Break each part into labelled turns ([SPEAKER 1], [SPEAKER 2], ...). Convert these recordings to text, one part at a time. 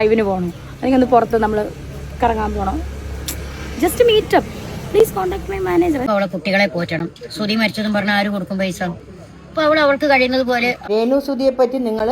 [SPEAKER 1] ലൈവിന് പോകണം, അല്ലെങ്കിൽ ഒന്ന് പുറത്ത് നമ്മൾ കറങ്ങാൻ പോകണം, just meetup, please contact my manager.
[SPEAKER 2] അവളെ കുട്ടികളെ പോറ്റണം. സുധി മരിച്ചതും പറഞ്ഞാൽ ആര് കൊടുക്കും പൈസ? അപ്പോൾ അവൾക്ക് കഴിയുന്നത് പോലെ.
[SPEAKER 3] രേണു സുധിയെ പറ്റി നിങ്ങൾ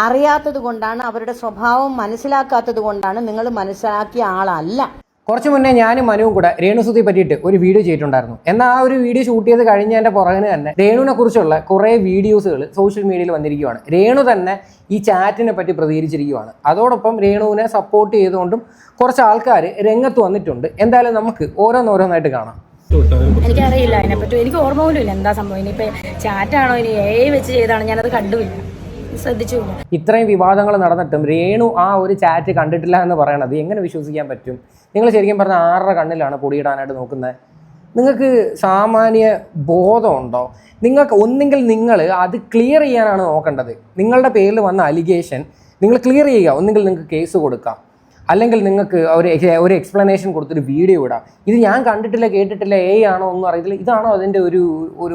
[SPEAKER 3] അറിയാത്തത് കൊണ്ടാണ്, അവരുടെ സ്വഭാവം മനസ്സിലാക്കാത്തത് കൊണ്ടാണ്. നിങ്ങൾ മനസ്സിലാക്കിയ ആളല്ല.
[SPEAKER 4] കുറച്ച് മുന്നേ ഞാനും മനുവും കൂടെ രേണുസുധിയെ പറ്റിയിട്ട് ഒരു വീഡിയോ ചെയ്തിട്ടുണ്ടായിരുന്നു. എന്നാൽ ആ ഒരു വീഡിയോ ഷൂട്ട് ചെയ്ത് കഴിഞ്ഞതിൻ്റെ പുറകിന് തന്നെ രേണുവിനെ കുറിച്ചുള്ള കുറേ വീഡിയോസുകൾ സോഷ്യൽ മീഡിയയിൽ വന്നിരിക്കുകയാണ്. രേണു തന്നെ ഈ ചാറ്റിനെ പറ്റി പ്രതികരിച്ചിരിക്കുകയാണ്. അതോടൊപ്പം രേണുവിനെ സപ്പോർട്ട് ചെയ്തുകൊണ്ടും കുറച്ച് ആൾക്കാർ രംഗത്ത് വന്നിട്ടുണ്ട്. എന്തായാലും നമുക്ക് ഓരോന്നോരോന്നായിട്ട് കാണാം.
[SPEAKER 1] എനിക്കറിയില്ല അതിനെപ്പറ്റി, എനിക്ക് ഓർമ്മ പോലും ഇല്ല എന്താ സംഭവം. ഇനിയിപ്പോൾ ചാറ്റാണോ ഇനി AI വെച്ച് ചെയ്താണോ, ഞാനത് കണ്ടുമില്ല, ശ്രദ്ധിച്ചില്ല.
[SPEAKER 4] ഇത്രയും വിവാദങ്ങൾ നടന്നിട്ടും രേണു ആ ഒരു ചാറ്റ് കണ്ടിട്ടില്ല എന്ന് പറയണത് എങ്ങനെ വിശ്വസിക്കാൻ പറ്റും? നിങ്ങൾ ശരിക്കും പറഞ്ഞാൽ ആരുടെ കണ്ണിലാണ് പൊടിയിടാനായിട്ട് നോക്കുന്നത്? നിങ്ങൾക്ക് സാമാന്യ ബോധമുണ്ടോ? നിങ്ങൾക്ക് ഒന്നെങ്കിൽ നിങ്ങൾ അത് ക്ലിയർ ചെയ്യാനാണ് നോക്കേണ്ടത്. നിങ്ങളുടെ പേരിൽ വന്ന അലിഗേഷൻ നിങ്ങൾ ക്ലിയർ ചെയ്യുക. ഒന്നെങ്കിൽ നിങ്ങൾക്ക് കേസ് കൊടുക്കാം, അല്ലെങ്കിൽ നിങ്ങൾക്ക് ഒരു എക്സ്പ്ലനേഷൻ കൊടുത്തൊരു വീഡിയോ ഇടാം. ഇത് ഞാൻ കണ്ടിട്ടില്ല, കേട്ടിട്ടില്ല, ആണോ ഒന്നും അറിയത്തില്ല, ഇതാണോ അതിൻ്റെ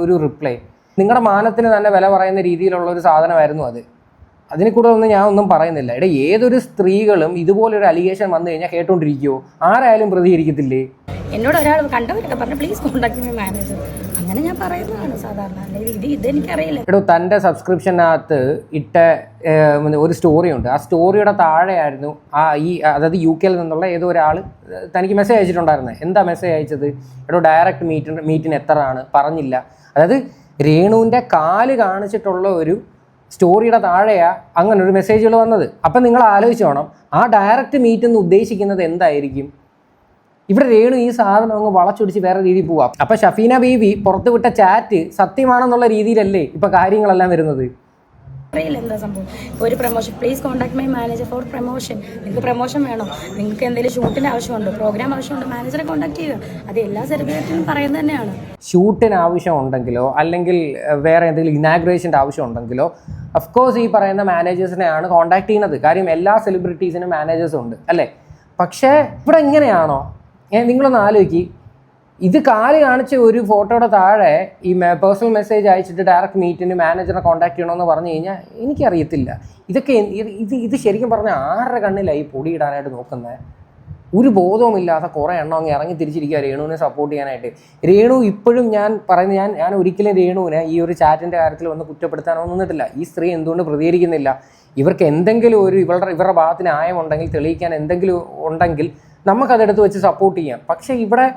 [SPEAKER 4] ഒരു റിപ്ലൈ? നിങ്ങളുടെ മാനത്തിന് തന്നെ വില പറയുന്ന രീതിയിലുള്ള ഒരു സാധനമായിരുന്നു അത്. അതിനെ കൂടെ ഒന്നും ഞാൻ ഒന്നും പറയുന്നില്ല. ഏതൊരു സ്ത്രീകളും ഇതുപോലൊരു അലിഗേഷൻ വന്നു കഴിഞ്ഞാൽ കേട്ടോണ്ടിരിക്കുമോ? ആരായാലും പ്രതികരിക്കത്തില്ലേ?
[SPEAKER 1] എന്നോട് ഒരാൾ കണ്ടവരൊക്കെ പറഞ്ഞു പ്ലീസ് കോൺടാക്ട് മൈ മാനേജർ, അങ്ങനെ ഞാൻ പറയുന്നതാണ് സാധാരണ. അല്ലെങ്കിൽ ഇതെനിക്കറിയില്ല.
[SPEAKER 4] തൻ്റെ സബ്സ്ക്രിപ്ഷനകത്ത് ഇട്ട ഒരു സ്റ്റോറി ഉണ്ട്. ആ സ്റ്റോറിയുടെ താഴെയായിരുന്നു അതായത് UK നിന്നുള്ള ഏതോ ഒരാൾ തനിക്ക് മെസ്സേജ് അയച്ചിട്ടുണ്ടായിരുന്നത്. എന്താ മെസ്സേജ് അയച്ചത്? ഡയറക്റ്റ് മീറ്റിന് എത്രയാണ് പറഞ്ഞില്ല. അതായത് രേണുവിൻ്റെ കാല് കാണിച്ചിട്ടുള്ള ഒരു സ്റ്റോറിയുടെ താഴെയാണ് അങ്ങനെ ഒരു മെസ്സേജുകൾ വന്നത്. അപ്പം നിങ്ങൾ ആലോചിച്ച് വേണം, ആ ഡയറക്റ്റ് മീറ്റ് എന്ന് ഉദ്ദേശിക്കുന്നത് എന്തായിരിക്കും? ഇവിടെ രേണു ഈ സാധനം അങ്ങ് വളച്ചൊടിച്ച് വേറെ രീതിയിൽ പോവാം. അപ്പം ഷഫീന ബീവി പുറത്തുവിട്ട ചാറ്റ് സത്യമാണെന്നുള്ള രീതിയിലല്ലേ ഇപ്പം കാര്യങ്ങളെല്ലാം വരുന്നത്?
[SPEAKER 1] അറിയില്ല എന്താ സംഭവം. ഒരു promotion, please contact my manager four promotion. നിങ്ങൾക്ക് പ്രൊമോഷൻ വേണോ, നിങ്ങൾക്ക് എന്തെങ്കിലും ഷൂട്ടിൻ്റെ ആവശ്യമുണ്ടോ, പ്രോഗ്രാം ആവശ്യമുണ്ടോ, മാനേജറെ കോൺടാക്ട് ചെയ്യുക. അത് എല്ലാ സെലിബ്രിറ്റിയും പറയുന്നത് തന്നെയാണ്.
[SPEAKER 4] ഷൂട്ടിന് ആവശ്യം ഉണ്ടെങ്കിലോ അല്ലെങ്കിൽ വേറെ എന്തെങ്കിലും ഇനാഗ്രേഷൻ്റെ ആവശ്യം ഉണ്ടെങ്കിലോ അഫ്കോഴ്സ് ഈ പറയുന്ന മാനേജേഴ്സിനെയാണ് കോൺടാക്ട് ചെയ്യുന്നത്. കാര്യം എല്ലാ സെലിബ്രിറ്റീസിനും മാനേജേഴ്സും ഉണ്ട് അല്ലേ? പക്ഷേ ഇവിടെ ഇങ്ങനെയാണോ? നിങ്ങളൊന്ന് ആലോചിക്ക്. ഇത് കാല് കാണിച്ച ഒരു ഫോട്ടോയുടെ താഴെ ഈ പേഴ്സണൽ മെസ്സേജ് അയച്ചിട്ട് ഡയറക്റ്റ് മീറ്റിന് മാനേജറെ കോൺടാക്ട് ചെയ്യണമെന്ന് പറഞ്ഞു കഴിഞ്ഞാൽ എനിക്കറിയത്തില്ല. ഇതൊക്കെ ഇത് ശരിക്കും പറഞ്ഞാൽ ആരുടെ കണ്ണിലായി പൊടിയിടാനായിട്ട് നോക്കുന്നത്? ഒരു ബോധവുമില്ലാതെ കുറേ എണ്ണം അങ്ങ് ഇറങ്ങി തിരിച്ചിരിക്കുക രേണുവിനെ സപ്പോർട്ട് ചെയ്യാനായിട്ട്. രേണു ഇപ്പോഴും ഞാൻ പറയുന്നത്, ഞാൻ ഒരിക്കലും രേണുവിനെ ഈ ഒരു ചാറ്റിൻ്റെ കാര്യത്തിൽ വന്ന് കുറ്റപ്പെടുത്താനോ നിന്നിട്ടില്ല. ഈ സ്ത്രീ എന്തുകൊണ്ട് പ്രതികരിക്കുന്നില്ല? ഇവർക്ക് എന്തെങ്കിലും ഇവരുടെ ഭാഗത്ത് ന്യായമുണ്ടെങ്കിൽ, തെളിയിക്കാൻ എന്തെങ്കിലും ഉണ്ടെങ്കിൽ നമുക്കതെടുത്ത് വെച്ച് സപ്പോർട്ട് ചെയ്യാം. പക്ഷേ ഇവിടെ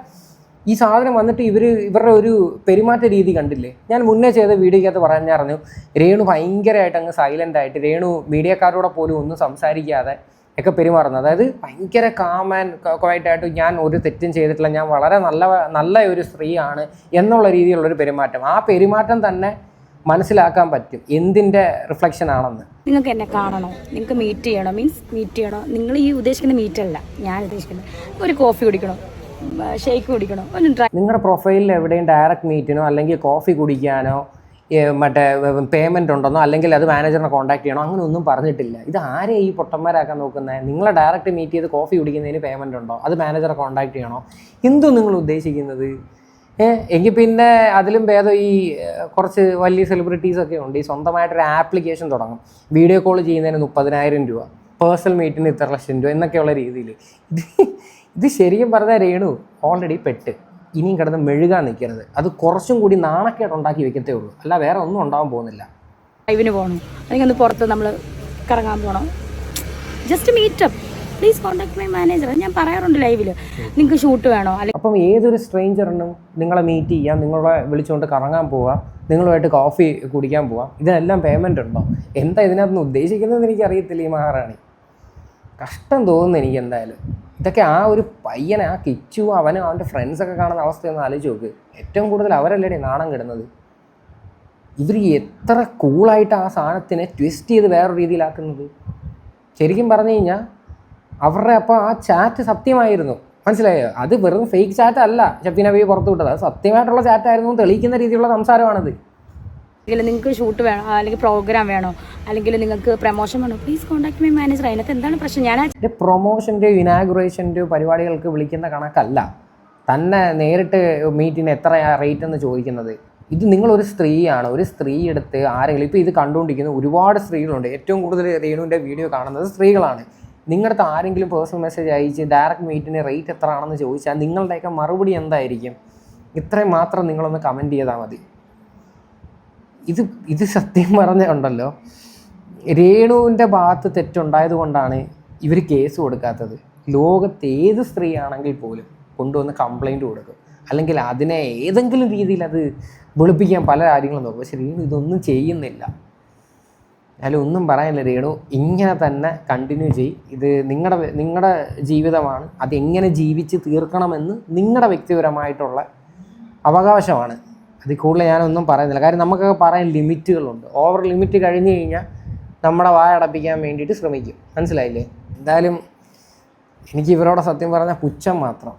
[SPEAKER 4] ഈ സാധനം വന്നിട്ട് ഇവരുടെ ഒരു പെരുമാറ്റ രീതി കണ്ടില്ലേ? ഞാൻ മുന്നേ ചെയ്ത വീഡിയോക്കകത്ത് പറഞ്ഞറിഞ്ഞു, രേണു ഭയങ്കരമായിട്ട് അങ്ങ് സൈലൻ്റ് ആയിട്ട്, രേണു മീഡിയക്കാരോടെ പോലും ഒന്നും സംസാരിക്കാതെ ഒക്കെ പെരുമാറുന്നത്. അതായത് ഭയങ്കര കാം ആൻഡ് ക്വയറ്റായിട്ട്, ഞാൻ ഒരു തെറ്റും ചെയ്തിട്ടില്ല, ഞാൻ വളരെ നല്ല ഒരു സ്ത്രീയാണ് എന്നുള്ള രീതിയിലുള്ളൊരു പെരുമാറ്റം. ആ പെരുമാറ്റം തന്നെ മനസ്സിലാക്കാൻ പറ്റും എന്തിൻ്റെ റിഫ്ലക്ഷൻ ആണെന്ന്.
[SPEAKER 1] നിങ്ങൾക്ക് എന്നെ കാണണോ, നിങ്ങൾക്ക് മീറ്റ് ചെയ്യണോ, മീറ്റ് ചെയ്യണോ, നിങ്ങൾ ഈ ഉദ്ദേശിക്കുന്ന മീറ്റല്ല ഞാൻ ഉദ്ദേശിക്കുന്നത്. ഒരു കോഫി കുടിക്കണോ, ഷേക്ക് കുടിക്കണോ,
[SPEAKER 4] നിങ്ങളുടെ പ്രൊഫൈലിൽ എവിടെയും ഡയറക്റ്റ് മീറ്റിനോ അല്ലെങ്കിൽ കോഫി കുടിക്കാനോ മറ്റേ പേയ്മെൻറ്റ് ഉണ്ടെന്നോ അല്ലെങ്കിൽ അത് മാനേജറിനെ കോൺടാക്ട് ചെയ്യണോ അങ്ങനെ ഒന്നും പറഞ്ഞിട്ടില്ല. ഇത് ആരെയും ഈ പൊട്ടന്മാരാക്കാൻ നോക്കുന്നത്? നിങ്ങളെ ഡയറക്റ്റ് മീറ്റ് ചെയ്ത് കോഫി കുടിക്കുന്നതിന് പേയ്മെൻറ്റ് ഉണ്ടോ, അത് മാനേജറെ കോൺടാക്ട് ചെയ്യണോ, എന്തോ നിങ്ങൾ ഉദ്ദേശിക്കുന്നത്? എങ്കിൽ പിന്നെ അതിലും ഭേദം ഈ കുറച്ച് വലിയ സെലിബ്രിറ്റീസൊക്കെ ഉണ്ട്, ഈ സ്വന്തമായിട്ടൊരു ആപ്ലിക്കേഷൻ തുടങ്ങും. വീഡിയോ കോൾ ചെയ്യുന്നതിന് 30,000 രൂപ, പേഴ്സണൽ മീറ്റിന് ഇത്ര ലക്ഷം രൂപ എന്നൊക്കെയുള്ള രീതിയിൽ. ഇത് ശരിക്കും പറഞ്ഞാൽ രേണു ഓൾറെഡി പെട്ട് ഇനിയും കിടന്ന് മെഴുകാൻ നിൽക്കരുത്. അത് കുറച്ചും കൂടി നാണക്കേട് ഉണ്ടാക്കി വെക്കത്തേ ഉള്ളൂ, അല്ല വേറെ ഒന്നും ഉണ്ടാവാൻ പോകുന്നില്ല.
[SPEAKER 1] ലൈവിന് പോകണം, അല്ലെങ്കിൽ ഒന്ന് പുറത്ത് നമ്മൾ കറങ്ങാൻ പോകണം, just meetup, please contact my manager. ഞാൻ പറയാറുണ്ട് ലൈവിൽ, നിങ്ങൾക്ക് ഷൂട്ട് വേണോ, അല്ലെങ്കിൽ
[SPEAKER 4] അപ്പം ഏതൊരു സ്ട്രേഞ്ചറിനും നിങ്ങളെ മീറ്റ് ചെയ്യാം, നിങ്ങളെ വിളിച്ചുകൊണ്ട് കറങ്ങാൻ പോവാം, നിങ്ങളുമായിട്ട് കോഫി കുടിക്കാൻ പോവാം. ഇതിനെല്ലാം പേയ്മെൻ്റ് ഉണ്ടോ? എന്താ ഇതിനകത്ത് ഉദ്ദേശിക്കുന്നതെന്ന് എനിക്കറിയത്തില്ല. ഈ മഹാറാണി കഷ്ടം തോന്നുന്നു എനിക്ക് എന്തായാലും. ഇതൊക്കെ ആ ഒരു പയ്യനെ, ആ കിച്ചു, അവനും അവൻ്റെ ഫ്രണ്ട്സൊക്കെ കാണുന്ന അവസ്ഥയൊന്നും ആലോചിച്ച് നോക്ക്. ഏറ്റവും കൂടുതൽ അവരല്ലേ നാണം കിടുന്നത്. ഇവർ എത്ര കൂളായിട്ട് ആ സാധനത്തിനെ ട്വിസ്റ്റ് ചെയ്ത് വേറൊരു രീതിയിലാക്കുന്നത്. ശരിക്കും പറഞ്ഞു കഴിഞ്ഞാൽ അവരുടെ അപ്പോൾ ആ ചാറ്റ് സത്യമായിരുന്നു, മനസ്സിലായോ? അത് വെറും ഫേക്ക് ചാറ്റ് അല്ല ഷഫീന ബീവി പുറത്തു വിട്ടത്, അത് സത്യമായിട്ടുള്ള ചാറ്റായിരുന്നു തെളിയിക്കുന്ന രീതിയിലുള്ള സംസാരമാണത്.
[SPEAKER 1] അല്ലെങ്കിൽ നിങ്ങൾക്ക് ഷൂട്ട് വേണോ, അല്ലെങ്കിൽ പ്രോഗ്രാം വേണോ, അല്ലെങ്കിൽ നിങ്ങൾക്ക് പ്രൊമോഷൻ വേണോ, പ്ലീസ് കോൺടാക്ട് മൈ മാനേജർ. അതിനകത്ത് എന്താണ് പ്രശ്നം? ഞാൻ
[SPEAKER 4] പ്രൊമോഷൻ്റെയോ ഇനാഗുറേഷൻ്റെയോ പരിപാടികൾക്ക് വിളിക്കുന്ന കണക്കല്ല തന്നെ നേരിട്ട് മീറ്റിന് എത്ര റേറ്റ് എന്ന് ചോദിക്കുന്നത്. ഇത് നിങ്ങളൊരു സ്ത്രീയാണ്, ഒരു സ്ത്രീ എടുത്ത് ആരെങ്കിലും, ഇപ്പോൾ ഇത് കണ്ടുകൊണ്ടിരിക്കുന്ന ഒരുപാട് സ്ത്രീകളുണ്ട്. ഏറ്റവും കൂടുതൽ രേണുവിൻ്റെ വീഡിയോ കാണുന്നത് സ്ത്രീകളാണ്. നിങ്ങളുടെ ആരെങ്കിലും പേഴ്സണൽ മെസ്സേജ് അയച്ച് ഡയറക്റ്റ് മീറ്റിന് റേറ്റ് എത്ര ആണെന്ന് ചോദിച്ചാൽ നിങ്ങളുടെയൊക്കെ മറുപടി എന്തായിരിക്കും? ഇത്രയും മാത്രം നിങ്ങളൊന്ന് കമൻറ്റ് ചെയ്താൽ മതി. ഇത് സത്യം പറഞ്ഞുണ്ടല്ലോ, രേണുവിൻ്റെ ഭാഗത്ത് തെറ്റുണ്ടായത് കൊണ്ടാണ് ഇവർ കേസ് കൊടുക്കാത്തത്. ലോകത്ത് ഏത് സ്ത്രീ ആണെങ്കിൽ പോലും കൊണ്ടുവന്ന് കംപ്ലൈൻറ്റ് കൊടുക്കും, അല്ലെങ്കിൽ അതിനെ ഏതെങ്കിലും രീതിയിൽ അത് വെളുപ്പിക്കാൻ പല കാര്യങ്ങളും നോക്കും. പക്ഷെ രേണു ഇതൊന്നും ചെയ്യുന്നില്ല. അതിൽ ഒന്നും പറയാനില്ല. രേണു ഇങ്ങനെ തന്നെ കണ്ടിന്യൂ ചെയ്യും. ഇത് നിങ്ങളുടെ ജീവിതമാണ്. അതെങ്ങനെ ജീവിച്ച് തീർക്കണമെന്ന് നിങ്ങളുടെ വ്യക്തിപരമായിട്ടുള്ള അവകാശമാണ്. അതിൽ കൂടുതൽ ഞാനൊന്നും പറയുന്നില്ല. കാര്യം നമുക്കൊക്കെ പറയാൻ ലിമിറ്റുകളുണ്ട്. ഓവർ ലിമിറ്റ് കഴിഞ്ഞ് കഴിഞ്ഞാൽ നമ്മുടെ വായ അടപ്പിക്കാൻ വേണ്ടിയിട്ട് ശ്രമിക്കും. മനസ്സിലായില്ലേ? എന്തായാലും എനിക്ക് ഇവരോട് സത്യം പറഞ്ഞാൽ പുച്ഛം മാത്രം.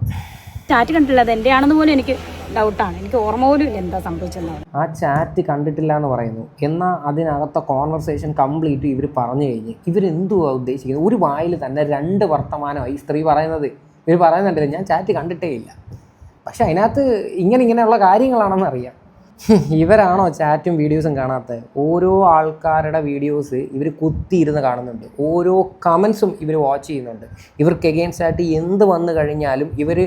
[SPEAKER 1] ചാറ്റ് കണ്ടില്ല, അത് എൻ്റെ ആണെന്ന് പോലും എനിക്ക് ഡൗട്ടാണ്. എനിക്ക് ഓർമ്മ പോലും ഇല്ല എന്താ സംഭവിച്ചെന്നാണ്.
[SPEAKER 4] ആ ചാറ്റ് കണ്ടിട്ടില്ല എന്ന് പറയുന്നു. എന്നാൽ അതിനകത്തെ കോൺവെർസേഷൻ കംപ്ലീറ്റ് ഇവർ പറഞ്ഞു കഴിഞ്ഞ് ഇവരെന്തുവാ ഉദ്ദേശിക്കുന്നത്? ഒരു വായിൽ തന്നെ 2 വർത്തമാനമായി സ്ത്രീ പറയുന്നത്. ഇവർ പറയുന്നുണ്ടല്ലോ ഞാൻ ചാറ്റ് കണ്ടിട്ടേ ഇല്ല. പക്ഷെ അതിനകത്ത് ഇങ്ങനെയുള്ള കാര്യങ്ങളാണെന്ന് അറിയാം. ഇവരാണോ ചാറ്റും വീഡിയോസും കാണാത്തത്? ഓരോ ആൾക്കാരുടെ വീഡിയോസ് ഇവർ കുത്തിയിരുന്ന് കാണുന്നുണ്ട്. ഓരോ കമൻസും ഇവർ വാച്ച് ചെയ്യുന്നുണ്ട്. ഇവർക്ക് എഗെയിൻസ്റ്റ് ആയിട്ട് എന്ത് വന്നു കഴിഞ്ഞാലും ഇവർ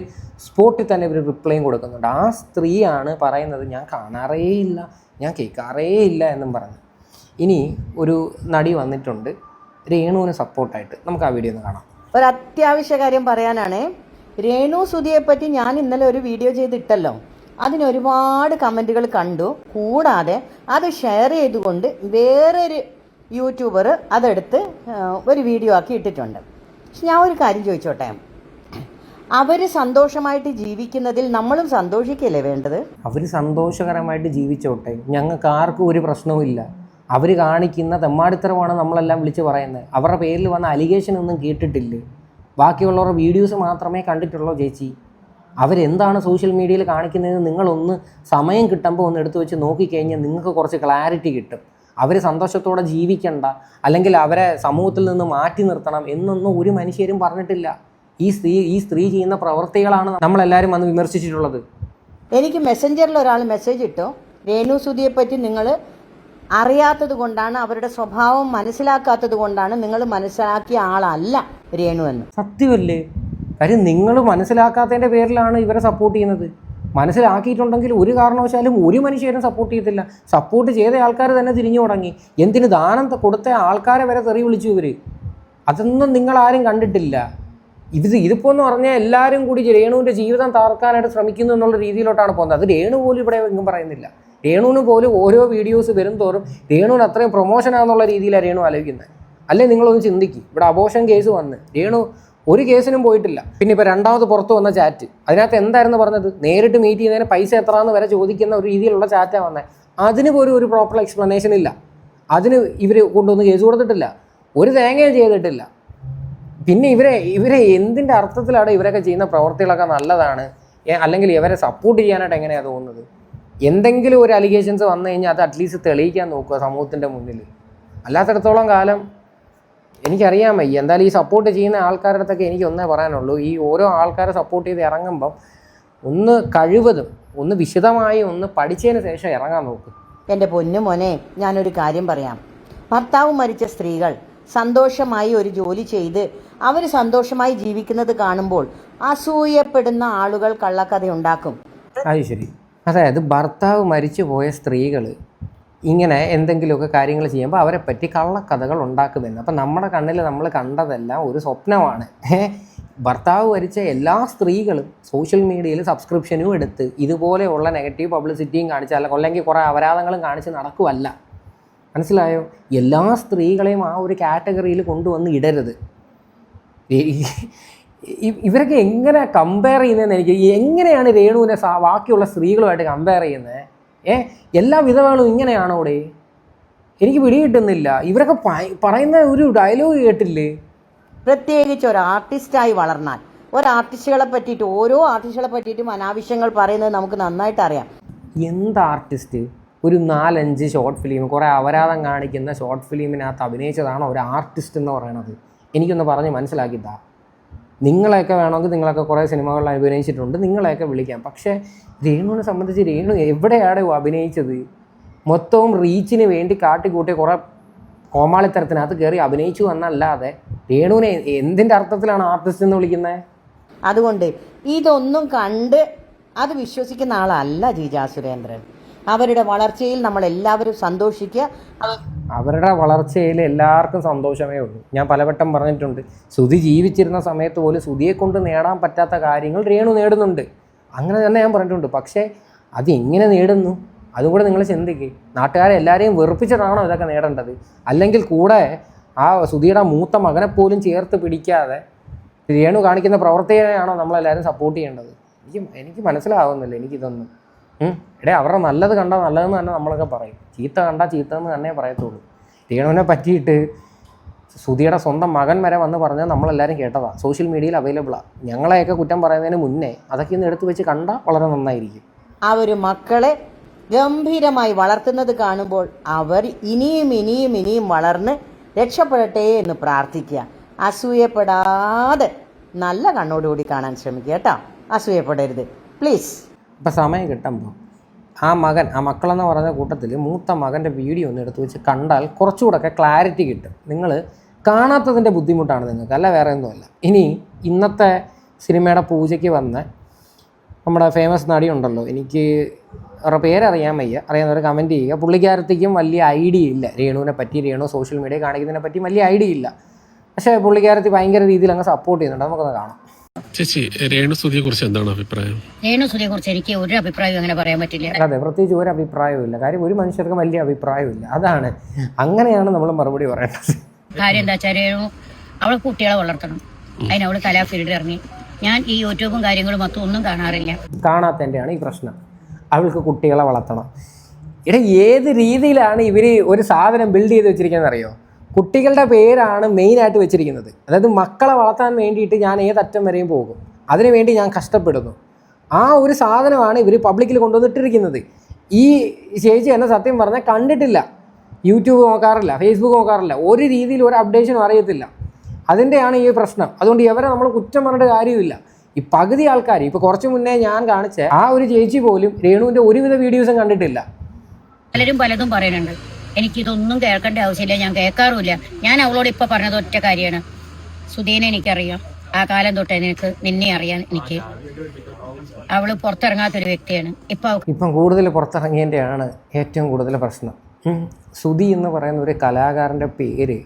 [SPEAKER 4] സ്പോട്ടിൽ തന്നെ ഇവർ റിപ്ലൈയും കൊടുക്കുന്നുണ്ട്. ആ സ്ത്രീയാണ് പറയുന്നത് ഞാൻ കാണാറേ ഇല്ല, ഞാൻ കേൾക്കാറേ ഇല്ല എന്നും പറഞ്ഞു. ഇനി ഒരു നടി വന്നിട്ടുണ്ട് രേണുവിന് സപ്പോർട്ടായിട്ട്. നമുക്ക് ആ വീഡിയോ ഒന്ന് കാണാം.
[SPEAKER 3] ഒരു അത്യാവശ്യ കാര്യം പറയാനാണ്. രേണു സുധിയെ പറ്റി ഞാൻ ഇന്നലെ ഒരു വീഡിയോ ചെയ്തിട്ടല്ലോ, അതിനൊരുപാട് കമൻറ്റുകൾ കണ്ടു. കൂടാതെ അത് ഷെയർ ചെയ്തുകൊണ്ട് വേറൊരു യൂട്യൂബർ അതെടുത്ത് ഒരു വീഡിയോ ആക്കി ഇട്ടിട്ടുണ്ട്. പക്ഷെ ഞാൻ ഒരു കാര്യം ചോദിച്ചോട്ടെ, അവർ സന്തോഷമായിട്ട് ജീവിക്കുന്നതിൽ നമ്മളും സന്തോഷിക്കല്ലേ വേണ്ടത്?
[SPEAKER 4] അവർ സന്തോഷകരമായിട്ട് ജീവിച്ചോട്ടെ, ഞങ്ങൾക്ക് ആർക്കും ഒരു പ്രശ്നവുമില്ല. അവർ കാണിക്കുന്ന തെമ്മാടിത്തരമാണ് നമ്മളെല്ലാം വിളിച്ച് പറയുന്നത്. അവരുടെ പേരിൽ വന്ന അലിഗേഷൻ ഒന്നും കേട്ടിട്ടില്ലേ? ബാക്കിയുള്ളവരുടെ വീഡിയോസ് മാത്രമേ കണ്ടിട്ടുള്ളൂ ചേച്ചി. അവരെന്താണ് സോഷ്യൽ മീഡിയയിൽ കാണിക്കുന്നതെന്ന് നിങ്ങളൊന്ന് സമയം കിട്ടുമ്പോൾ ഒന്ന് എടുത്തു വെച്ച് നോക്കിക്കഴിഞ്ഞാൽ നിങ്ങൾക്ക് കുറച്ച് ക്ലാരിറ്റി കിട്ടും. അവർ സന്തോഷത്തോടെ ജീവിക്കണ്ട, അല്ലെങ്കിൽ അവരെ സമൂഹത്തിൽ നിന്ന് മാറ്റി നിർത്തണം എന്നൊന്നും ഒരു മനുഷ്യരും പറഞ്ഞിട്ടില്ല. ഈ സ്ത്രീ ചെയ്യുന്ന പ്രവൃത്തികളാണ് നമ്മളെല്ലാവരും വന്ന് വിമർശിച്ചിട്ടുള്ളത്.
[SPEAKER 3] എനിക്ക് മെസ്സഞ്ചറിൽ ഒരാൾ മെസ്സേജ് ഇട്ടു, രേണു സുധിയെ പറ്റി നിങ്ങൾ അറിയാത്തത് കൊണ്ടാണ്, അവരുടെ സ്വഭാവം മനസ്സിലാക്കാത്തത് കൊണ്ടാണ് നിങ്ങൾ മനസ്സിലാക്കിയ ആളല്ല രേണു എന്ന്.
[SPEAKER 4] സത്യമല്ലേ? കാര്യം നിങ്ങൾ മനസ്സിലാക്കാത്തതിൻ്റെ പേരിലാണ് ഇവരെ സപ്പോർട്ട് ചെയ്യുന്നത്. മനസ്സിലാക്കിയിട്ടുണ്ടെങ്കിൽ ഒരു കാരണവശാലും ഒരു മനുഷ്യരും സപ്പോർട്ട് ചെയ്യത്തില്ല. സപ്പോർട്ട് ചെയ്ത ആൾക്കാർ തന്നെ തിരിഞ്ഞു തുടങ്ങി. എന്തിന് ദാനം കൊടുത്ത ആൾക്കാരെ വരെ തെറി വിളിച്ചു ഇവർ. അതൊന്നും നിങ്ങളാരും കണ്ടിട്ടില്ല. ഇതിപ്പോൾ എന്ന് പറഞ്ഞാൽ എല്ലാവരും കൂടി രേണുവിൻ്റെ ജീവിതം തകർക്കാനായിട്ട് ശ്രമിക്കുന്നു എന്നുള്ള രീതിയിലോട്ടാണ് പോകുന്നത്. അത് രേണു പോലും ഇവിടെ എങ്ങും പറയുന്നില്ല. രേണുവിന് പോലും ഓരോ വീഡിയോസ് വരും തോറും രേണുവിന് അത്രയും പ്രൊമോഷനാണെന്നുള്ള രീതിയിലാണ് രേണു ആലോചിക്കുന്നത്. അല്ലേ നിങ്ങളൊന്ന് ചിന്തിക്കും. ഇവിടെ അബോർഷൻ കേസ് വന്ന് രേണു ഒരു കേസിനും പോയിട്ടില്ല. പിന്നെ ഇപ്പോൾ രണ്ടാമത് പുറത്ത് വന്ന ചാറ്റ്, അതിനകത്ത് എന്തായിരുന്നു പറഞ്ഞത്? നേരിട്ട് മീറ്റ് ചെയ്യുന്നതിന് പൈസ എത്രയെന്ന് വരെ ചോദിക്കുന്ന ഒരു രീതിയിലുള്ള ചാറ്റാണ് വന്നത്. അതിന് പോലും ഒരു പ്രോപ്പർ എക്സ്പ്ലനേഷൻ ഇല്ല. അതിന് ഇവർ കൊണ്ടുവന്ന് കേസ് കൊടുത്തിട്ടില്ല, ഒരു തേങ്ങയും ചെയ്തിട്ടില്ല. പിന്നെ ഇവരെ എന്തിൻ്റെ അർത്ഥത്തിലാണ് ഇവരൊക്കെ ചെയ്യുന്ന പ്രവർത്തികളൊക്കെ നല്ലതാണ്, അല്ലെങ്കിൽ ഇവരെ സപ്പോർട്ട് ചെയ്യാനായിട്ട് എങ്ങനെയാണ് തോന്നുന്നത്? എന്തെങ്കിലും ഒരു അലിഗേഷൻസ് വന്നു കഴിഞ്ഞാൽ അത് അറ്റ്ലീസ്റ്റ് തെളിയിക്കാൻ നോക്കുക സമൂഹത്തിൻ്റെ മുന്നിൽ. അല്ലാത്തിടത്തോളം കാലം എനിക്കറിയാൻ വയ്യ. എന്തായാലും ഈ സപ്പോർട്ട് ചെയ്യുന്ന ആൾക്കാരുടെ അടുത്തൊക്കെ എനിക്ക് ഒന്നേ പറയാനുള്ളൂ, ഈ ഓരോ ആൾക്കാരെ സപ്പോർട്ട് ചെയ്ത് ഇറങ്ങുമ്പം ഒന്ന് കഴിവതും ഒന്ന് വിശദമായി ഒന്ന് പഠിച്ചതിന് ശേഷം ഇറങ്ങാൻ നോക്കും.
[SPEAKER 3] എൻ്റെ പൊന്നു മോനെ, ഞാനൊരു കാര്യം പറയാം. ഭർത്താവ് മരിച്ച സ്ത്രീകൾ സന്തോഷമായി ഒരു ജോലി ചെയ്ത് അവർ സന്തോഷമായി ജീവിക്കുന്നത് കാണുമ്പോൾ അസൂയപ്പെടുന്ന ആളുകൾ കള്ളക്കഥ ഉണ്ടാക്കും.
[SPEAKER 4] അത് ശരി. അതായത് ഭർത്താവ് മരിച്ചു പോയ സ്ത്രീകൾ ഇങ്ങനെ എന്തെങ്കിലുമൊക്കെ കാര്യങ്ങൾ ചെയ്യുമ്പോൾ അവരെ പറ്റി കള്ളക്കഥകൾ ഉണ്ടാക്കുന്നുണ്ട്. അപ്പം നമ്മുടെ കണ്ണിൽ നമ്മൾ കണ്ടതെല്ലാം ഒരു സ്വപ്നമാണ്. ഭർത്താവ് മരിച്ച എല്ലാ സ്ത്രീകളും സോഷ്യൽ മീഡിയയിൽ സബ്സ്ക്രിപ്ഷനും എടുത്ത് ഇതുപോലെയുള്ള നെഗറ്റീവ് പബ്ലിസിറ്റിയും കാണിച്ച് അല്ലെങ്കിൽ കുറേ അപരാധങ്ങളും കാണിച്ച് നടക്കുമല്ല. മനസ്സിലായോ? എല്ലാ സ്ത്രീകളെയും ആ ഒരു കാറ്റഗറിയിൽ കൊണ്ടുവന്ന് ഇടരുത്. ഇവരൊക്കെ എങ്ങനെ കമ്പയർ ചെയ്യുന്നതെന്ന് എനിക്ക് എങ്ങനെയാണ് രേണുവിനെ ബാക്കിയുള്ള സ്ത്രീകളുമായിട്ട് കമ്പയർ ചെയ്യുന്നത്? എല്ലാ വിധവകളും ഇങ്ങനെയാണോ ഇവിടെ? എനിക്ക് പിടികിട്ടുന്നില്ല. ഇവരൊക്കെ പറയുന്ന ഒരു ഡയലോഗ് കേട്ടില്ലേ?
[SPEAKER 3] പ്രത്യേകിച്ച് ഒരു ആർട്ടിസ്റ്റായി വളർന്നാൽ ഓരോ ആർട്ടിസ്റ്റുകളെ പറ്റിയിട്ടും അനാവശ്യങ്ങൾ പറയുന്നത് നമുക്ക് നന്നായിട്ട് അറിയാം.
[SPEAKER 4] എന്ത് ആർട്ടിസ്റ്റ്? ഒരു 4-5 ഷോർട്ട് ഫിലിം, കുറേ അപരാധം കാണിക്കുന്ന ഷോർട്ട് ഫിലിമിനകത്ത് അഭിനയിച്ചതാണോ ഒരു ആർട്ടിസ്റ്റ് എന്ന് പറയണത്? എനിക്കൊന്ന് പറഞ്ഞ് മനസ്സിലാക്കിത്താ. നിങ്ങളെയൊക്കെ വേണമെങ്കിൽ നിങ്ങളൊക്കെ കുറേ സിനിമകളിൽ അഭിനയിച്ചിട്ടുണ്ട്, നിങ്ങളെയൊക്കെ വിളിക്കാം. പക്ഷേ രേണുവിനെ സംബന്ധിച്ച് രേണു എവിടെയാണ് അഭിനയിച്ചത്? മൊത്തവും റീച്ചിന് വേണ്ടി കാട്ടിക്കൂട്ടിയ കുറേ കോമാളിത്തരത്തിനകത്ത് കയറി അഭിനയിച്ചു എന്നല്ലാതെ രേണുവിനെ എന്തിൻ്റെ അർത്ഥത്തിലാണ് ആർട്ടിസ്റ്റ് എന്ന് വിളിക്കുന്നത്?
[SPEAKER 3] അതുകൊണ്ട് ഇതൊന്നും കണ്ട് അത് വിശ്വസിക്കുന്ന ആളല്ല ജീജ സുരേന്ദ്രൻ. അവരുടെ വളർച്ചയിൽ നമ്മൾ എല്ലാവരും സന്തോഷിക്കുക.
[SPEAKER 4] അവരുടെ വളർച്ചയിൽ എല്ലാവർക്കും സന്തോഷമേ ഉള്ളൂ. ഞാൻ പലവട്ടം പറഞ്ഞിട്ടുണ്ട്, ശ്രുതി ജീവിച്ചിരുന്ന സമയത്ത് പോലും ശ്രുതിയെ കൊണ്ട് നേടാൻ പറ്റാത്ത കാര്യങ്ങൾ രേണു നേടുന്നുണ്ട്. അങ്ങനെ തന്നെ ഞാൻ പറഞ്ഞിട്ടുണ്ട്. പക്ഷേ അത് എങ്ങനെ നേടുന്നു അതും കൂടെ നിങ്ങൾ ചിന്തിക്കുക. നാട്ടുകാരെ എല്ലാവരെയും വെറുപ്പിച്ചിട്ടാണോ ഇതൊക്കെ നേടേണ്ടത്? അല്ലെങ്കിൽ കൂടെ ആ ശ്രുതിയുടെ മൂത്ത മകനെ പോലും ചേർത്ത് പിടിക്കാതെ രേണു കാണിക്കുന്ന പ്രവർത്തകനെയാണോ നമ്മളെല്ലാവരും സപ്പോർട്ട് ചെയ്യേണ്ടത്? എനിക്ക് മനസ്സിലാവുന്നില്ല എനിക്കിതൊന്നും. അവരുടെ നല്ലത് കണ്ടാൽ നല്ലതെന്ന് തന്നെ നമ്മളൊക്കെ പറയും, ചീത്ത കണ്ടാൽ ചീത്തതെന്ന് തന്നെ പറയത്തുള്ളൂ. രേണുവിനെ പറ്റിയിട്ട് ശ്രുതിയുടെ സ്വന്തം മകൻ വരെ വന്ന് പറഞ്ഞാൽ നമ്മളെല്ലാവരും കേട്ടതാണ്, സോഷ്യൽ മീഡിയയിൽ അവൈലബിളാണ്. ഞങ്ങളെയൊക്കെ കുറ്റം പറയുന്നതിന് മുന്നേ അതൊക്കെ ഒന്ന് എടുത്തു വെച്ച് കണ്ടാൽ വളരെ നന്നായിരിക്കും.
[SPEAKER 3] അവർ മക്കളെ ഗംഭീരമായി വളർത്തുന്നത് കാണുമ്പോൾ അവർ ഇനിയും വളർന്ന് രക്ഷപ്പെടട്ടെ എന്ന് പ്രാർത്ഥിക്കുക. അസൂയപ്പെടാതെ നല്ല കണ്ണോടുകൂടി കാണാൻ ശ്രമിക്കുക കേട്ടോ. അസൂയപ്പെടരുത് പ്ലീസ്.
[SPEAKER 4] ഇപ്പം സമയം കിട്ടുമ്പോൾ ആ മക്കളെന്ന് പറഞ്ഞ കൂട്ടത്തിൽ മൂത്ത മകൻ്റെ വീഡിയോ ഒന്ന് എടുത്ത് വെച്ച് കണ്ടാൽ കുറച്ചുകൂടെയൊക്കെ ക്ലാരിറ്റി കിട്ടും. നിങ്ങൾ കാണാത്തതിൻ്റെ ബുദ്ധിമുട്ടാണ് നിങ്ങൾക്ക്, അല്ല വേറെ ഒന്നുമല്ല. ഇനി ഇന്നത്തെ സിനിമയുടെ പൂജയ്ക്ക് വന്ന നമ്മുടെ ഫേമസ് നടി ഉണ്ടല്ലോ, എനിക്ക് അവരുടെ പേരറിയാൻ വയ്യ, അറിയാവുന്നവർ കമൻറ്റ് ചെയ്യുക. പുള്ളിക്കാരത്തേക്കും വലിയ ഐഡിയ ഇല്ല രേണുവിനെ പറ്റി, രേണു സോഷ്യൽ മീഡിയ കാണിക്കുന്നതിനെ പറ്റി വലിയ ഐഡിയ ഇല്ല. പക്ഷേ പുള്ളിക്കാരത്തി ഭയങ്കര രീതിയിൽ അങ്ങ് സപ്പോർട്ട് ചെയ്യുന്നുണ്ട്. നമുക്കൊന്ന് കാണാം.
[SPEAKER 5] ചേച്ചി, രേണുസുതിയെ കുറിച്ച് എന്താണ് അഭിപ്രായം?
[SPEAKER 2] രേണുസുതിയെ കുറിച്ച് എനിക്ക് ഒരു അഭിപ്രായം അങ്ങനെ പറയാൻ പറ്റില്ല.
[SPEAKER 4] അതെ, പ്രത്യേകിച്ച് ഒരു അഭിപ്രായവും ഇല്ല. കാര്യം ഒരു മനുഷ്യർക്ക് വലിയ അഭിപ്രായമില്ല. അതാണ്, അങ്ങനെയാണ് നമ്മൾ മറുപടി പറയേണ്ടത്.
[SPEAKER 2] കാര്യം എന്താ വെച്ചാൽ രേണു അവളെ കുട്ടികളെ വളർത്തണം, അതിന് അവള് കലാ ഫീൽഡിൽ ഇറങ്ങി. ഞാൻ ഈ യൂട്യൂബും കാര്യങ്ങളും മൊത്തം ഒന്നും കാണാറില്ല.
[SPEAKER 4] കാണാത്തതിൻ്റെയാണ് ഈ പ്രശ്നം. അവൾക്ക് കുട്ടികളെ വളർത്തണം. ഏത് രീതിയിലാണ് ഇവർ ഒരു സാധനം ബിൽഡ് ചെയ്ത് വെച്ചിരിക്കുന്നത് അറിയോ? കുട്ടികളുടെ പേരാണ് മെയിനായിട്ട് വെച്ചിരിക്കുന്നത്. അതായത് മക്കളെ വളർത്താൻ വേണ്ടിയിട്ട് ഞാൻ ഏതറ്റം വരെയും പോകും, അതിനുവേണ്ടി ഞാൻ കഷ്ടപ്പെടുന്നു. ആ ഒരു സാധനമാണ് ഇവർ പബ്ലിക്കിൽ കൊണ്ടുവന്നിട്ടിരിക്കുന്നത്. ഈ ചേച്ചി എന്നെ സത്യം പറഞ്ഞാൽ കണ്ടിട്ടില്ല, യൂട്യൂബ് നോക്കാറില്ല, ഫേസ്ബുക്ക് നോക്കാറില്ല, ഒരു രീതിയിൽ ഒരു അപ്ഡേഷനും അറിയത്തില്ല. അതിൻ്റെയാണ് ഈ പ്രശ്നം. അതുകൊണ്ട് ഇവരെ നമ്മൾ കുറ്റം പറഞ്ഞിട്ട് കാര്യമില്ല. ഈ പകുതി ആൾക്കാർ, ഇപ്പോൾ കുറച്ച് മുന്നേ ഞാൻ കാണിച്ച ആ ഒരു ചേച്ചി പോലും രേണുവിൻ്റെ ഒരുവിധ വീഡിയോസും കണ്ടിട്ടില്ല.
[SPEAKER 2] പലരും പലതും പറയുന്നുണ്ട്. എനിക്കിതൊന്നും കേൾക്കേണ്ട ആവശ്യമില്ല, ഞാൻ കേൾക്കാറുമില്ല. ഞാൻ അവളോട് ഇപ്പൊ പറഞ്ഞത് ഒറ്റ കാര്യമാണ്, സുധീനെ എനിക്കറിയാം, ആ കാലം തൊട്ടേ നിന്നെ അറിയാൻ എനിക്ക്. അവള് പുറത്തിറങ്ങാത്തൊരു വ്യക്തിയാണ്.
[SPEAKER 4] ഇപ്പം കൂടുതൽ പുറത്തിറങ്ങിയതിൻ്റെയാണ് ഏറ്റവും കൂടുതൽ പ്രശ്നം. സുധി എന്ന് പറയുന്ന ഒരു കലാകാരൻ്റെ പേര്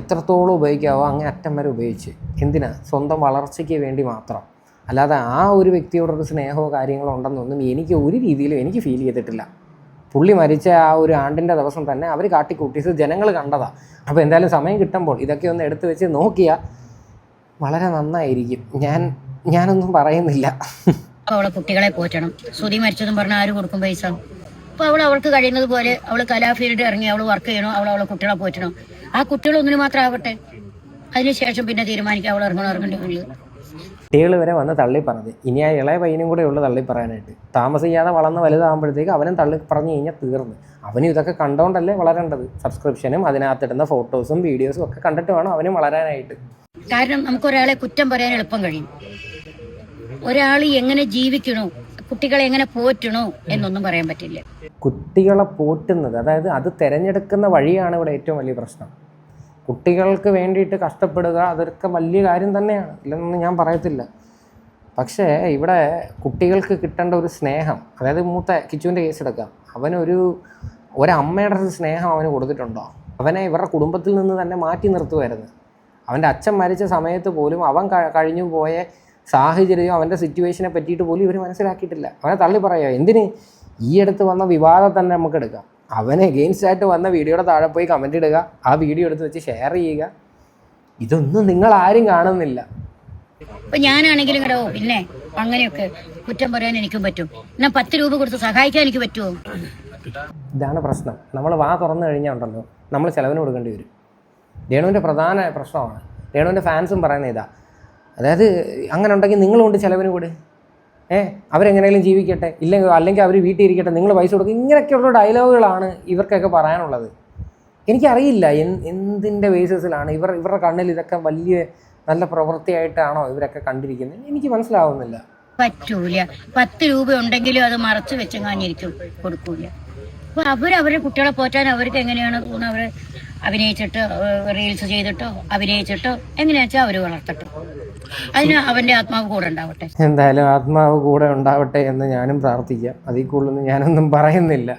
[SPEAKER 4] എത്രത്തോളം ഉപയോഗിക്കാവോ അങ്ങേ അറ്റം വരെ ഉപയോഗിച്ച്. എന്തിനാ? സ്വന്തം വളർച്ചയ്ക്ക് വേണ്ടി മാത്രം. അല്ലാതെ ആ ഒരു വ്യക്തിയോടൊരു സ്നേഹമോ കാര്യങ്ങളോ ഉണ്ടെന്നൊന്നും എനിക്ക് ഒരു രീതിയിലും എനിക്ക് ഫീൽ ചെയ്തിട്ടില്ല. പുള്ളി മരിച്ച ആ ഒരു ആണ്ടിൻ്റെ ദിവസം തന്നെ അവർ കാട്ടിക്കൂട്ടിയത് ജനങ്ങൾ കണ്ടതാണ്. അപ്പോൾ എന്തായാലും സമയം കിട്ടുമ്പോൾ ഇതൊക്കെ ഒന്ന് എടുത്തു വെച്ച് നോക്കിയാൽ വളരെ നന്നായിരിക്കും. ഞാനൊന്നും പറയുന്നില്ല.
[SPEAKER 2] അവളെ കുട്ടികളെ പോറ്റണം. ശ്രുതി മരിച്ചതും പറഞ്ഞാൽ ആര് കൊടുക്കും പൈസ? അപ്പോൾ അവൾക്ക് കഴിയുന്നത് പോലെ അവൾ കലാ ഫീൽഡിൽ ഇറങ്ങി അവൾ വർക്ക് ചെയ്യണോ, അവളെ കുട്ടികളെ പോറ്റണം. ആ കുട്ടികളൊന്നിന് മാത്രം ആവട്ടെ, അതിനുശേഷം പിന്നെ തീരുമാനിക്കാം അവൾ ഇറങ്ങേണ്ടി.
[SPEAKER 4] കുട്ടികൾ വരെ വന്ന് തള്ളി പറഞ്ഞത്. ഇനി ആ ഇളയ പയ്യനും കൂടെ ഉള്ളു തള്ളി പറയാനായിട്ട്. താമസിക്കാതെ വളർന്ന് വലുതാകുമ്പോഴത്തേക്ക് അവനും തള്ളി പറഞ്ഞു കഴിഞ്ഞാൽ തീർന്നു. അവനും ഇതൊക്കെ കണ്ടുകൊണ്ടല്ലേ വളരേണ്ടത്. സബ്സ്ക്രിപ്ഷനും അതിനകത്തിടുന്ന ഫോട്ടോസും വീഡിയോസും ഒക്കെ കണ്ടിട്ട് വേണം അവനും വളരാനായിട്ട്.
[SPEAKER 2] കാരണം നമുക്കൊരാളെ കുറ്റം പറയാൻ എളുപ്പം കഴിയും. ഒരാൾ എങ്ങനെ ജീവിക്കണോ, കുട്ടികളെ എങ്ങനെ പോറ്റണോ എന്നൊന്നും പറയാൻ പറ്റില്ല.
[SPEAKER 4] കുട്ടികളെ പോറ്റുന്നത്, അതായത് അത് തിരഞ്ഞെടുക്കുന്ന വഴിയാണ് ഇവിടെ ഏറ്റവും വലിയ പ്രശ്നം. കുട്ടികൾക്ക് വേണ്ടിയിട്ട് കഷ്ടപ്പെടുക അതൊക്കെ വലിയ കാര്യം തന്നെയാണ്, ഇല്ലെന്നൊന്നും ഞാൻ പറയത്തില്ല. പക്ഷേ ഇവിടെ കുട്ടികൾക്ക് കിട്ടേണ്ട ഒരു സ്നേഹം, അതായത് മൂത്ത കിച്ചുവിൻ്റെ കേസ് എടുക്കാം. ഒരമ്മയുടെ ഒരു സ്നേഹം അവന് കൊടുത്തിട്ടുണ്ടോ? അവനെ ഇവരുടെ കുടുംബത്തിൽ നിന്ന് തന്നെ മാറ്റി നിർത്തുമായിരുന്നു. അവൻ്റെ അച്ഛൻ മരിച്ച സമയത്ത് പോലും അവൻ കഴിഞ്ഞു പോയ സാഹചര്യവും അവൻ്റെ സിറ്റുവേഷനെ പറ്റിയിട്ട് പോലും ഇവർ മനസ്സിലാക്കിയിട്ടില്ല. അവനെ തള്ളി പറയുക. എന്തിന്? ഈ അടുത്ത് വന്ന വിവാദം തന്നെ നമുക്ക് എടുക്കാം. അവന് എഗെയിൻസ്റ്റ് ആയിട്ട് വന്ന വീഡിയോയുടെ താഴെ പോയി കമൻ്റ് ഇടുക, ആ വീഡിയോ എടുത്ത് വെച്ച് ഷെയർ ചെയ്യുക. ഇതൊന്നും നിങ്ങൾ ആരും കാണുന്നില്ല.
[SPEAKER 2] ഇപ്പൊ ഞാനാണെങ്കിലും കേട്ടോ, പിന്നെ അങ്ങനെയൊക്കെ കുറ്റം പറയാൻ എനിക്കും പറ്റും. എന്നാൽ 10 രൂപ കൊടുത്ത് സഹായിക്കാൻ എനിക്ക് പറ്റുമോ?
[SPEAKER 4] ഇതാണ് പ്രശ്നം. നമ്മൾ വാ തുറന്നു കഴിഞ്ഞാൽ ഉണ്ടല്ലോ, നമ്മൾ ചിലവിന് കൊടുക്കേണ്ടി വരും. രേണുവിൻ്റെ പ്രധാന പ്രശ്നമാണ്. രേണുവിൻ്റെ ഫാൻസും പറയുന്ന ഇതാ, അതായത് അങ്ങനെ ഉണ്ടെങ്കിൽ നിങ്ങളുണ്ട് ചിലവിന് കൂടെ, അവരെങ്ങനെയും ജീവിക്കട്ടെ, അല്ലെങ്കിൽ അവർ വീട്ടിൽ ഇരിക്കട്ടെ, നിങ്ങൾ പൈസ കൊടുക്കുക. ഇങ്ങനെയൊക്കെയുള്ള ഡയലോഗുകളാണ് ഇവർക്കൊക്കെ പറയാനുള്ളത്. എനിക്കറിയില്ല എന്തിൻ്റെ ബേസിസിലാണ് ഇവരുടെ കണ്ണിൽ ഇതൊക്കെ വലിയ നല്ല പ്രവൃത്തിയായിട്ടാണോ ഇവരൊക്കെ കണ്ടിരിക്കുന്നത്, എനിക്ക് മനസ്സിലാവുന്നില്ല.
[SPEAKER 2] പറ്റൂല. 10 രൂപ ഉണ്ടെങ്കിലും അത് മറച്ചു വെച്ചെങ്ങാഞ്ഞിരിക്കും, കൊടുക്കൂല. അപ്പൊ അവരവരുടെ കുട്ടികളെ പോറ്റാൻ അവർക്ക് എങ്ങനെയാണ് തോന്നുന്നത്, അഭിനയിച്ചിട്ടോ റീൽസ് ചെയ്തിട്ടോ അഭിനയിച്ചിട്ടോ എങ്ങനെയാ വെച്ചാൽ അവർ വളർത്തട്ടെ. അതിന് അവന്റെ ആത്മാവ് കൂടെ ഉണ്ടാവട്ടെ.
[SPEAKER 4] എന്തായാലും ആത്മാവ് കൂടെ ഉണ്ടാവട്ടെ എന്ന് ഞാനും പ്രാർത്ഥിക്കാം. അതിൽ കൂടുതലൊന്നും ഞാനൊന്നും പറയുന്നില്ല.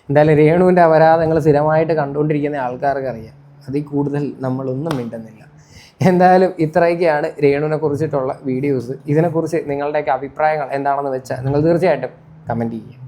[SPEAKER 4] എന്തായാലും രേണുവിൻ്റെ അപരാധങ്ങൾ സ്ഥിരമായിട്ട് കണ്ടുകൊണ്ടിരിക്കുന്ന ആൾക്കാർക്ക് അറിയാം. അതിൽ കൂടുതൽ നമ്മളൊന്നും മിണ്ടുന്നില്ല. എന്തായാലും ഇത്രയൊക്കെയാണ് രേണുവിനെ കുറിച്ചിട്ടുള്ള വീഡിയോസ്. ഇതിനെക്കുറിച്ച് നിങ്ങളുടെയൊക്കെ അഭിപ്രായങ്ങൾ എന്താണെന്ന് വെച്ചാൽ നിങ്ങൾ തീർച്ചയായിട്ടും കമൻറ്റ് ചെയ്യുക.